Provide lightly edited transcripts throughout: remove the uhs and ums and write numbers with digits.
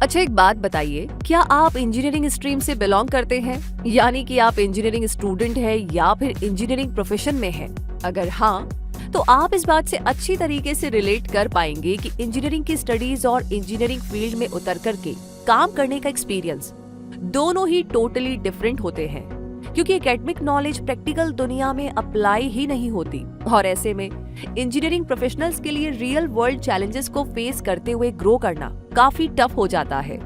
अच्छा, एक बात बताइए, क्या आप इंजीनियरिंग स्ट्रीम से बिलोंग करते हैं? यानी कि आप इंजीनियरिंग स्टूडेंट हैं या फिर इंजीनियरिंग प्रोफेशन में हैं? अगर हाँ, तो आप इस बात से अच्छी तरीके से रिलेट कर पाएंगे कि इंजीनियरिंग की स्टडीज और इंजीनियरिंग फील्ड में उतर करके काम करने का एक्सपीरियंस दोनों ही टोटली डिफरेंट होते हैं, क्योंकि एकेडमिक नॉलेज प्रैक्टिकल दुनिया में अप्लाई ही नहीं होती। और ऐसे में इंजीनियरिंग प्रोफेशनल्स के लिए रियल वर्ल्ड चैलेंजेस को फेस करते हुए ग्रो करना काफी टफ हो जाता है,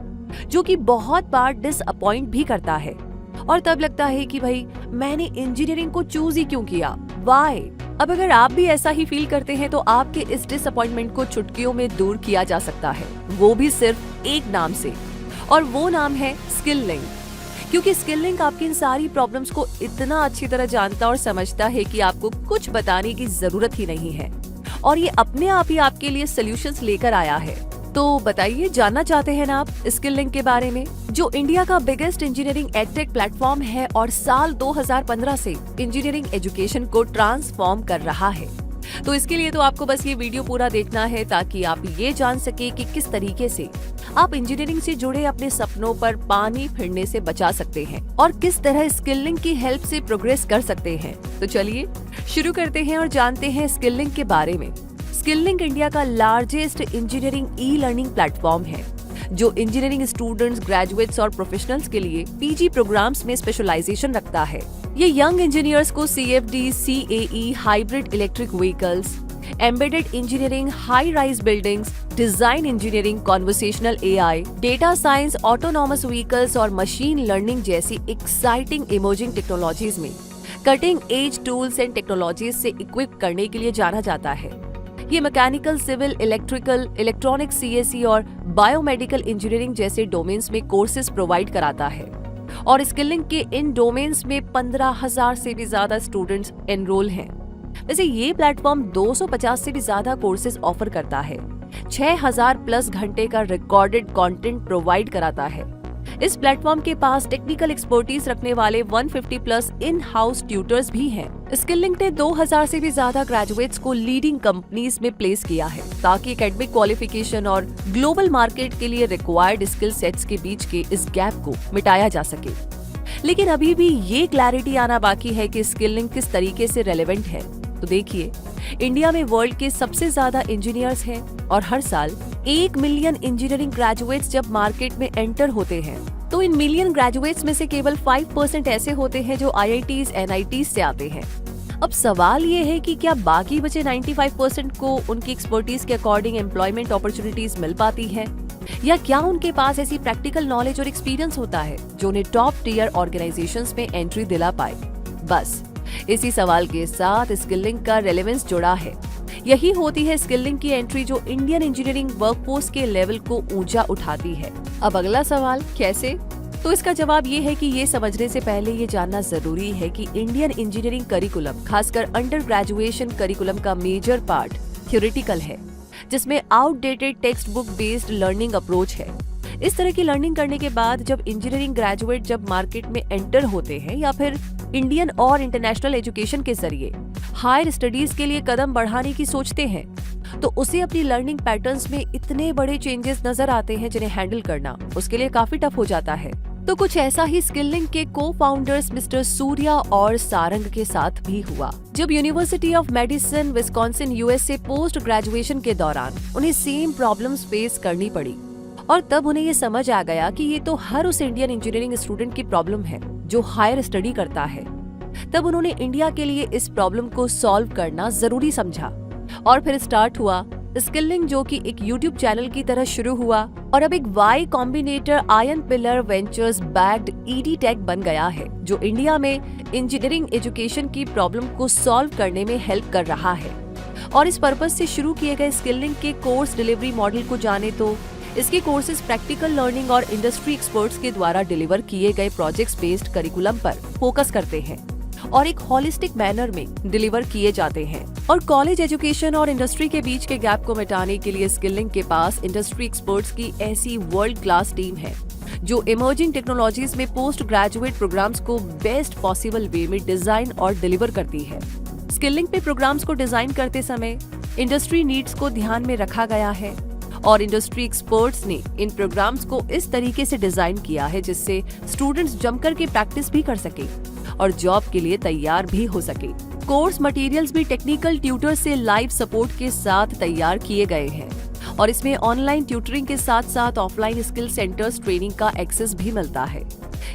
जो कि बहुत बार डिसअपॉइंट भी करता है। और तब लगता है कि भाई मैंने इंजीनियरिंग को चूज ही क्यों किया, व्हाई। अब अगर आप भी ऐसा ही फील करते हैं तो आपके इस डिसअपॉइंटमेंट को चुटकियों में दूर किया जा सकता है, वो भी सिर्फ एक नाम से, और वो नाम है स्किल लिंक। क्योंकि स्किल लिंक आपकी इन सारी प्रॉब्लम्स को इतना अच्छी तरह जानता और समझता है कि आपको कुछ बताने की जरूरत ही नहीं है, और ये अपने आप ही आपके लिए सॉल्यूशंस लेकर आया है। तो बताइए, जानना चाहते हैं ना आप स्किल लिंक के बारे में, जो इंडिया का बिगेस्ट इंजीनियरिंग एडटेक प्लेटफॉर्म है और साल 2015 से इंजीनियरिंग एजुकेशन को ट्रांसफॉर्म कर रहा है। तो इसके लिए तो आपको बस ये वीडियो पूरा देखना है, ताकि आप ये जान सके कि किस तरीके से आप इंजीनियरिंग से जुड़े अपने सपनों पर पानी फिरने से बचा सकते हैं और किस तरह स्किल लिंक की हेल्प से प्रोग्रेस कर सकते हैं। तो चलिए शुरू करते हैं और जानते हैं स्किल लिंक के बारे में। स्किल लिंक इंडिया का largest engineering e learning platform है, जो इंजीनियरिंग स्टूडेंट्स, ग्रेजुएट्स और प्रोफेशनल्स के लिए पीजी प्रोग्राम्स में स्पेशलाइजेशन रखता है। ये यंग इंजीनियर्स को CFD, CAE, hybrid electric vehicles, embedded engineering, high rise buildings, design engineering, conversational AI, data science, autonomous vehicles और मशीन लर्निंग जैसी एक्साइटिंग इमर्जिंग टेक्नोलॉजीज में cutting edge tools and technologies से equip करने के लिए जाना जाता है। ये mechanical, civil, electrical, electronic, CSE और बायोमेडिकल इंजीनियरिंग जैसे डोमेन्स में कोर्सेज प्रोवाइड कराता है। और स्किल लिंक के इन डोमेन्स में 15,000 से भी ज्यादा स्टूडेंट्स एनरोल हैं। वैसे ये प्लेटफॉर्म 250 से भी ज्यादा कोर्सेज ऑफर करता है, 6,000 प्लस घंटे का रिकॉर्डेड कंटेंट प्रोवाइड कराता है। इस प्लेटफॉर्म के पास टेक्निकल एक्सपर्टीज रखने वाले 150 प्लस इन हाउस ट्यूटर्स भी हैं। स्किल लिंक ने 2000 से भी ज्यादा ग्रेजुएट्स को लीडिंग कंपनीज में प्लेस किया है, ताकि एकेडमिक क्वालिफिकेशन और ग्लोबल मार्केट के लिए रिक्वायर्ड स्किल सेट्स के बीच के इस गैप को मिटाया जा सके। लेकिन अभी भी ये क्लैरिटी आना बाकी है कि स्किल लिंक किस तरीके से रेलेवेंट है। तो देखिए, इंडिया में वर्ल्ड के सबसे ज्यादा इंजीनियर्स हैं और हर साल 1 मिलियन इंजीनियरिंग ग्रेजुएट्स जब मार्केट में एंटर होते हैं, तो इन मिलियन ग्रेजुएट्स में से केवल 5% ऐसे होते हैं जो आईआईटीज, एनआईटीज से आते हैं। अब सवाल ये है कि क्या बाकी बचे 95% को उनकी एक्सपर्टीज के अकॉर्डिंग एम्प्लॉयमेंट अपॉर्चुनिटीज मिल पाती है, या क्या उनके पास ऐसी प्रैक्टिकल नॉलेज और एक्सपीरियंस होता है जो उन्हें टॉप टियर ऑर्गेनाइजेशंस में एंट्री दिला पाए। बस इसी सवाल के साथ स्किल लिंक का रेलेवेंस जुड़ा है। यही होती है स्किल लिंक की एंट्री, जो इंडियन इंजीनियरिंग वर्कफोर्स के लेवल को ऊंचा उठाती है। अब अगला सवाल, कैसे? तो इसका जवाब ये है कि ये समझने से पहले ये जानना जरूरी है कि इंडियन इंजीनियरिंग करिकुलम, खासकर अंडर ग्रेजुएशन करिकुलम का मेजर पार्ट थ्योरेटिकल है, जिसमें outdated text book based learning approach है। इस तरह की लर्निंग करने के बाद जब इंजीनियरिंग ग्रेजुएट जब मार्केट में एंटर होते हैं या फिर इंडियन और इंटरनेशनल एजुकेशन के जरिए हायर स्टडीज के लिए कदम बढ़ाने की सोचते हैं, तो उसे अपनी लर्निंग पैटर्न्स में इतने बड़े चेंजेस नजर आते हैं जिन्हें हैंडल करना उसके लिए काफी टफ हो जाता है। तो कुछ ऐसा ही स्किल लिंक के को-फाउंडर्स मिस्टर सूर्या और सारंग के साथ भी हुआ, जब university of medicine Wisconsin US से पोस्ट ग्रेजुएशन के दौरान उन्हें सेम प्रॉब्लम्स फेस करनी पड़ी। और तब उन्हें ये समझ आ गया कि ये तो हर उस इंडियन इंजीनियरिंग स्टूडेंट की प्रॉब्लम है जो हायर स्टडी करता है। तब उन्होंने इंडिया के लिए इस प्रॉब्लम को सॉल्व करना जरूरी समझा, और फिर स्टार्ट हुआ स्किल लिंक, जो कि एक यूट्यूब चैनल की तरह शुरू हुआ और अब एक Y Combinator Iron Pillar Ventures backed edtech बन गया है, जो इंडिया में इंजीनियरिंग एजुकेशन की प्रॉब्लम को सॉल्व करने में हेल्प कर रहा है। और इस पर्पस से शुरू किए गए स्किल लिंक के कोर्स डिलीवरी मॉडल को जाने तो इसके कोर्सेज प्रैक्टिकल लर्निंग और इंडस्ट्री एक्सपर्ट्स के द्वारा डिलीवर किए गए प्रोजेक्ट्स बेस्ड करिकुलम पर फोकस करते हैं और एक होलिस्टिक मैनर में डिलीवर किए जाते हैं। और कॉलेज एजुकेशन और इंडस्ट्री के बीच के गैप को मिटाने के लिए स्किल लिंक के पास इंडस्ट्री एक्सपर्ट्स की ऐसी वर्ल्ड क्लास टीम है, जो इमर्जिंग टेक्नोलॉजीज में पोस्ट ग्रेजुएट प्रोग्राम्स को बेस्ट पॉसिबल वे में डिजाइन और डिलीवर करती है। स्किल लिंक पे प्रोग्राम्स को डिजाइन करते समय इंडस्ट्री नीड्स को ध्यान में रखा गया है और इंडस्ट्री एक्सपर्ट्स ने इन प्रोग्राम्स को इस तरीके से डिजाइन किया है जिससे स्टूडेंट्स जमकर के प्रैक्टिस भी कर सके और जॉब के लिए तैयार भी हो सके। कोर्स मटेरियल्स भी टेक्निकल ट्यूटर से लाइव सपोर्ट के साथ तैयार किए गए हैं और इसमें ऑनलाइन ट्यूटरिंग के साथ साथ ऑफलाइन स्किल सेंटर्स ट्रेनिंग का एक्सेस भी मिलता है।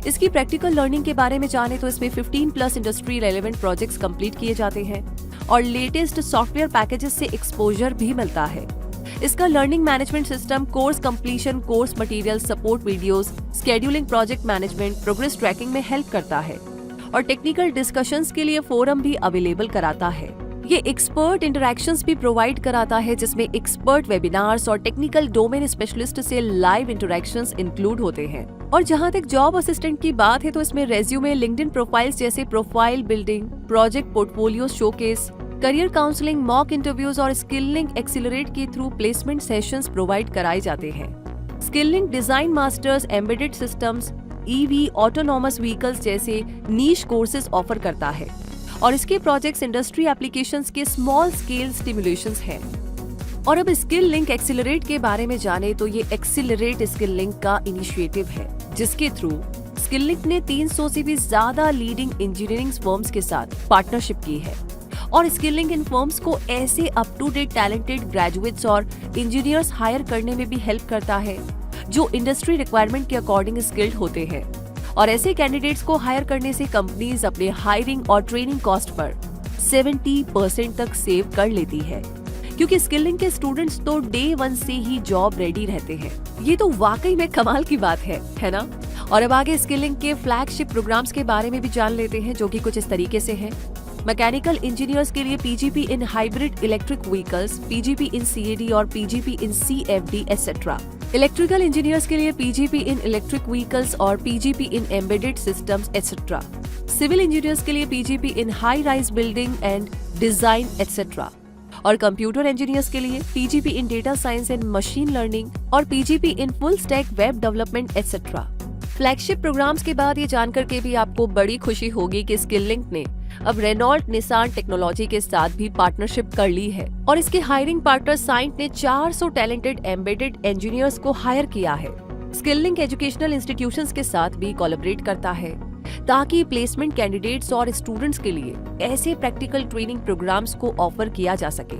इसकी प्रैक्टिकल लर्निंग के बारे में जाने तो इसमें 15+ इंडस्ट्री रेलेवेंट प्रोजेक्ट्स कंप्लीट किए जाते हैं और लेटेस्ट सॉफ्टवेयर पैकेजेस से एक्सपोजर भी मिलता है। इसका learning management system, course completion, course material, support videos, scheduling, project management, progress tracking में हेल्प करता है और टेक्निकल डिस्कशंस के लिए फोरम भी अवेलेबल कराता है। ये एक्सपर्ट इंटरैक्शंस भी प्रोवाइड कराता है जिसमें एक्सपर्ट वेबिनार्स और टेक्निकल डोमेन स्पेशलिस्ट से लाइव इंटरैक्शंस इंक्लूड होते हैं। और जहां तक जॉब असिस्टेंट की बात है तो इसमें रेज्यूमे, लिंक्डइन प्रोफाइल्स जैसे profile building, project portfolio showcase, career counselling, mock interviews और स्किलिंग एक्सीलरेट के थ्रू प्लेसमेंट सेशंस प्रोवाइड कराए जाते हैं। Skilling design masters, embedded systems, EV, autonomous vehicles जैसे नीश कोर्सेज ऑफर करता है और इसके प्रोजेक्ट्स इंडस्ट्री एप्लीकेशंस के स्मॉल स्केल स्टिमुलेशंस हैं। और अब स्किल लिंक एक्सीलरेट के बारे में जाने तो ये एक्सीलरेट स्किल लिंक का इनिशिएटिव है जिसके थ्रू स्किल लिंक ने 300 से भी ज्यादा लीडिंग इंजीनियरिंग फर्म्स के साथ पार्टनरशिप की है और स्किल लिंक इन फर्म्स को ऐसे up to date talented graduates और इंजीनियर्स हायर करने में भी हेल्प करता है जो इंडस्ट्री रिक्वायरमेंट के अकॉर्डिंग स्किल्ड होते हैं और ऐसे कैंडिडेट्स को हायर करने से कंपनीज अपने हायरिंग और ट्रेनिंग कॉस्ट पर 70% तक सेव कर लेती है क्योंकि स्किलिंग के स्टूडेंट्स तो डे 1 से ही जॉब रेडी रहते हैं। ये तो वाकई में कमाल की बात है ना? और अब आगे स्किलिंग के फ्लैगशिप प्रोग्राम्स के बारे में भी जान लेते हैं जो कि कुछ इस तरीके से हैं। मैकेनिकल इंजीनियर्स के लिए PGP in hybrid electric vehicles, PGP in CAD और PGP in CFD etcetera. Electrical engineers के लिए पीजीपी इन इलेक्ट्रिक व्हीकल्स और PGP in embedded systems etcetera. Civil engineers के लिए PGP in high rise building and design etcetera. और computer engineers के लिए PGP in data science and machine learning और PGP in full stack web development etcetera. Flagship programmes के बाद ये जानकर के भी आपको बड़ी खुशी होगी कि स्किल लिंक ने अब रेनॉल्ट निसान टेक्नोलॉजी के साथ भी पार्टनरशिप कर ली है और इसके हायरिंग पार्टनर साइंट ने 400 टैलेंटेड एम्बेडेड इंजीनियर्स को हायर किया है। स्किल लिंक एजुकेशनल इंस्टीट्यूशंस के साथ भी कोलैबोरेट करता है ताकि प्लेसमेंट कैंडिडेट्स और स्टूडेंट्स के लिए ऐसे प्रैक्टिकल ट्रेनिंग प्रोग्राम्स को ऑफर किया जा सके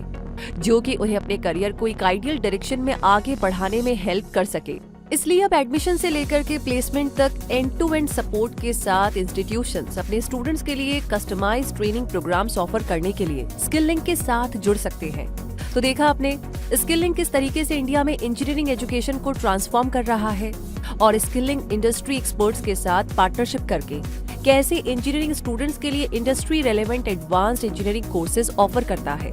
जो कि उन्हें अपने करियर को एक आइडियल डायरेक्शन में आगे बढ़ाने में हेल्प कर सके। इसलिए अब एडमिशन से लेकर के प्लेसमेंट तक एंड टू एंड सपोर्ट के साथ इंस्टीट्यूशंस अपने स्टूडेंट्स के लिए कस्टमाइज्ड ट्रेनिंग प्रोग्राम्स ऑफर करने के लिए स्किल लिंक के साथ जुड़ सकते हैं। तो देखा आपने स्किल लिंक किस तरीके से इंडिया में इंजीनियरिंग एजुकेशन को ट्रांसफॉर्म कर रहा है और स्किल लिंक इंडस्ट्री एक्सपर्ट्स के साथ पार्टनरशिप करके कैसे इंजीनियरिंग स्टूडेंट्स के लिए industry relevant advanced engineering courses offer करता है।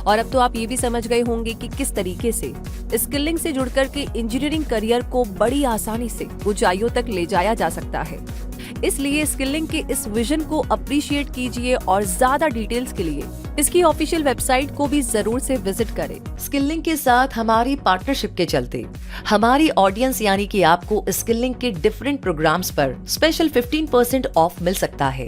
और अब तो आप ये भी समझ गए होंगे कि किस तरीके से स्किलिंग से जुड़कर के इंजीनियरिंग करियर को बड़ी आसानी से ऊंचाइयों तक ले जाया जा सकता है। इसलिए स्किलिंग के इस विजन को अप्रिशिएट कीजिए और ज्यादा डिटेल्स के लिए इसकी ऑफिशियल वेबसाइट को भी जरूर से विजिट करें। स्किलिंग के साथ हमारी पार्टनरशिप के चलते हमारी ऑडियंस यानी कि आपको स्किलिंग के डिफरेंट प्रोग्राम्स पर स्पेशल 15% ऑफ मिल सकता है।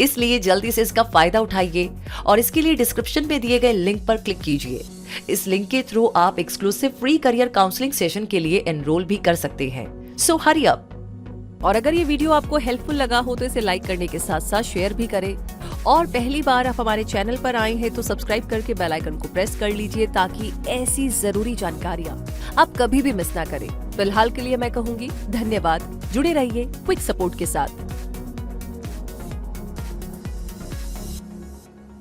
इसलिए जल्दी से इसका फायदा उठाइए और इसके लिए डिस्क्रिप्शन में दिए गए लिंक पर क्लिक कीजिए। इस लिंक के थ्रू आप exclusive free career counselling session के लिए एनरोल भी कर सकते हैं। सो हरी अप। और अगर ये वीडियो आपको हेल्पफुल लगा हो तो इसे लाइक करने के साथ साथ शेयर भी करें और पहली बार आप हमारे चैनल पर आए हैं तो सब्सक्राइब करके बेल आइकन को प्रेस कर लीजिए ताकि ऐसी जरूरी जानकारियां आप कभी भी मिस ना करें। फिलहाल के लिए मैं कहूंगी धन्यवाद। जुड़े रहिए क्विक सपोर्ट के साथ।